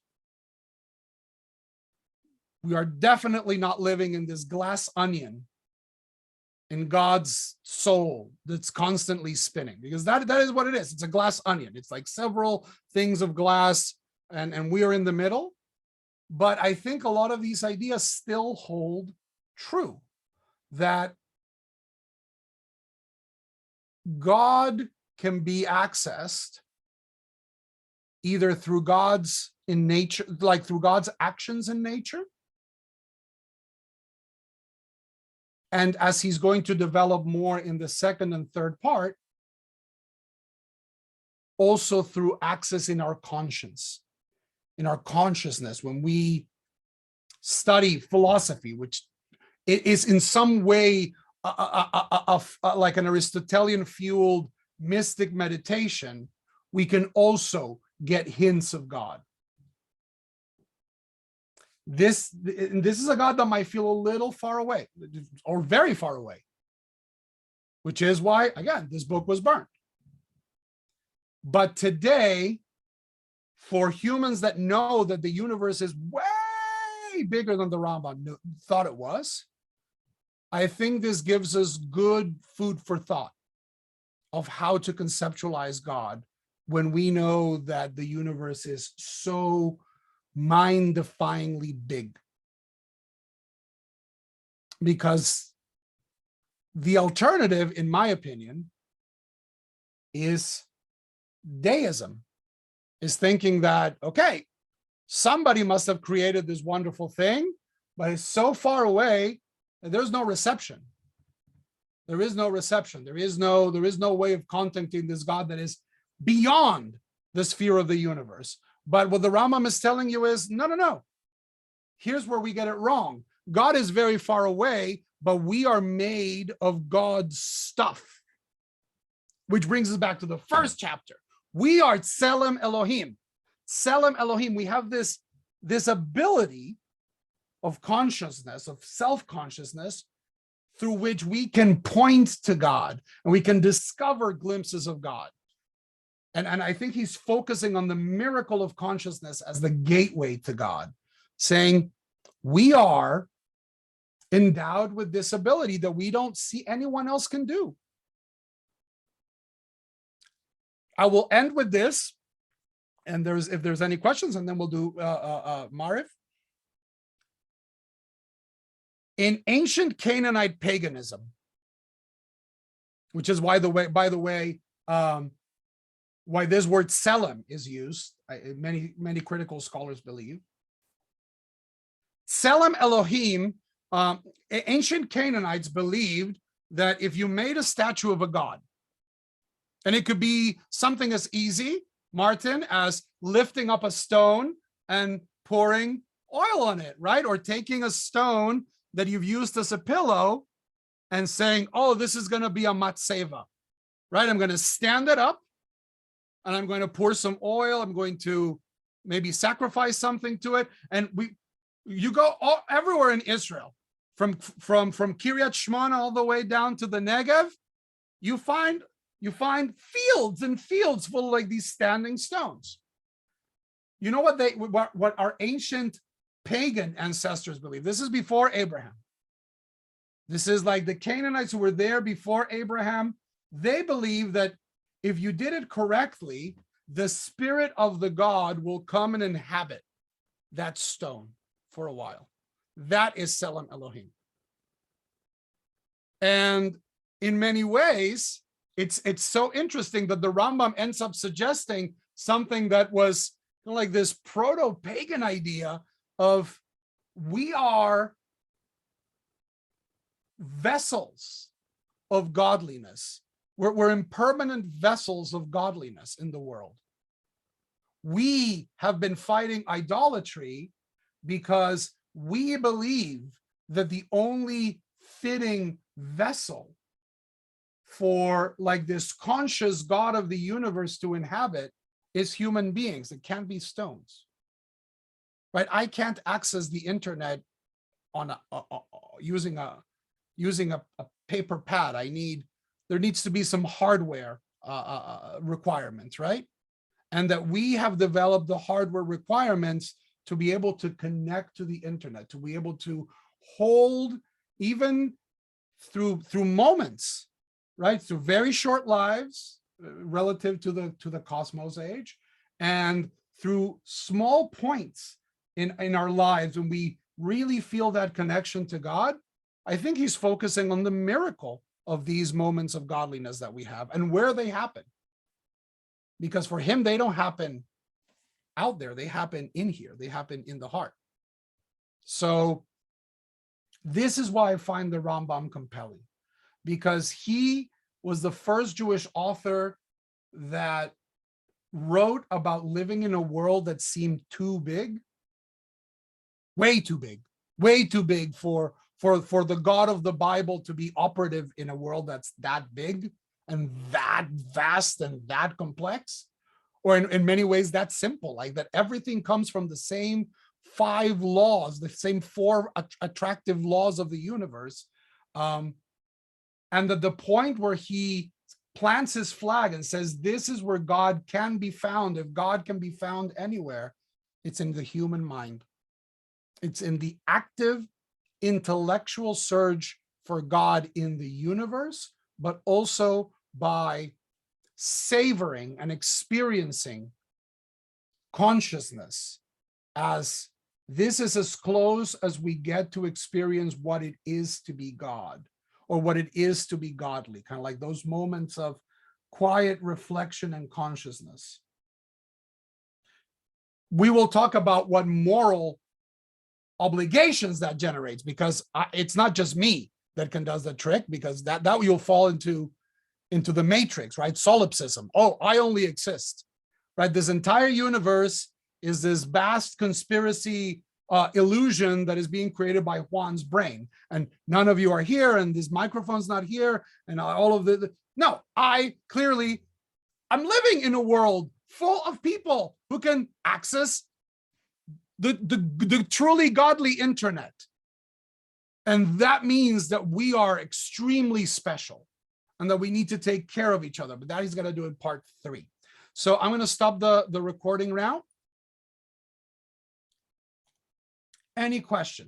We are definitely not living in this glass onion in God's soul that's constantly spinning, because that is what it is. It's a glass onion. It's like several things of glass, and we are in the middle. But I think a lot of these ideas still hold true, that God can be accessed either through God's in nature, like through God's actions in nature, and as he's going to develop more in the second and third part, also through access in our conscience, in our consciousness. When we study philosophy, which is in some way like an Aristotelian fueled mystic meditation, we can also get hints of God. This is a God that might feel a little far away or very far away, which is why, again, this book was burned. But today, for humans that know that the universe is way bigger than the Rambam thought it was, I think this gives us good food for thought of how to conceptualize God when we know that the universe is so mind-defyingly big. Because the alternative, in my opinion, is deism, is thinking that, okay, somebody must have created this wonderful thing, but it's so far away that there's no reception. There is no reception. There is no way of contacting this God that is beyond the sphere of the universe. But what the Rambam is telling you is, no. Here's where we get it wrong. God is very far away, but we are made of God's stuff. Which brings us back to the first chapter. We are Selim Elohim. Selim Elohim. We have this ability of consciousness, of self-consciousness, through which we can point to God and we can discover glimpses of God. And I think he's focusing on the miracle of consciousness as the gateway to God, saying we are endowed with this ability that we don't see anyone else can do. I will end with this, and if there's any questions, and then we'll do Marif. In ancient Canaanite paganism, which is why this word Selim is used, many critical scholars believe. Selim Elohim, ancient Canaanites believed that if you made a statue of a god, and it could be something as easy, Martin, as lifting up a stone and pouring oil on it, right? Or taking a stone that you've used as a pillow and saying, oh, this is going to be a matseva, right? I'm going to stand it up and I'm going to pour some oil. I'm going to maybe sacrifice something to it. And you go everywhere in Israel, from Kiryat Shmona all the way down to the Negev, you find fields and fields full of like these standing stones. You know what our ancient pagan ancestors believe? This is before Abraham. This is like the Canaanites who were there before Abraham. They believe that if you did it correctly, the spirit of the God will come and inhabit that stone for a while. That is Selim Elohim. And in many ways, it's so interesting that the Rambam ends up suggesting something that was like this proto-pagan idea of we are vessels of godliness. We're impermanent vessels of godliness in the world. We have been fighting idolatry because we believe that the only fitting vessel for like this conscious God of the universe to inhabit is human beings. It can't be stones, right? I can't access the internet on using a paper pad. There needs to be some hardware requirements, right? And that we have developed the hardware requirements to be able to connect to the internet, to be able to hold even through moments, right? Through very short lives relative to the cosmos age, and through small points in our lives when we really feel that connection to God. I think he's focusing on the miracle of these moments of godliness that we have and where they happen. Because for him, they don't happen out there. They happen in here. They happen in the heart. So this is why I find the Rambam compelling, because he was the first Jewish author that wrote about living in a world that seemed too big, way too big for the God of the Bible to be operative in a world that's that big and that vast and that complex, or in many ways that's simple, like that everything comes from the same 5 laws, the same 4 attractive laws of the universe. And that the point where he plants his flag and says, this is where God can be found. If God can be found anywhere, it's in the human mind. It's in the active intellectual search for God in the universe, but also by savoring and experiencing consciousness as this is as close as we get to experience what it is to be God, or what it is to be godly, kind of like those moments of quiet reflection and consciousness. We will talk about what moral obligations that generates, because it's not just me that can does the trick, because that you'll fall into the matrix, right? Solipsism. Oh, I only exist, right? This entire universe is this vast conspiracy illusion that is being created by Juan's brain, and none of you are here, and this microphone's not here, and all of no, I'm living in a world full of people who can access the truly godly internet. And that means that we are extremely special and that we need to take care of each other. But that he's going to do in part 3. So I'm going to stop the recording now. Any questions?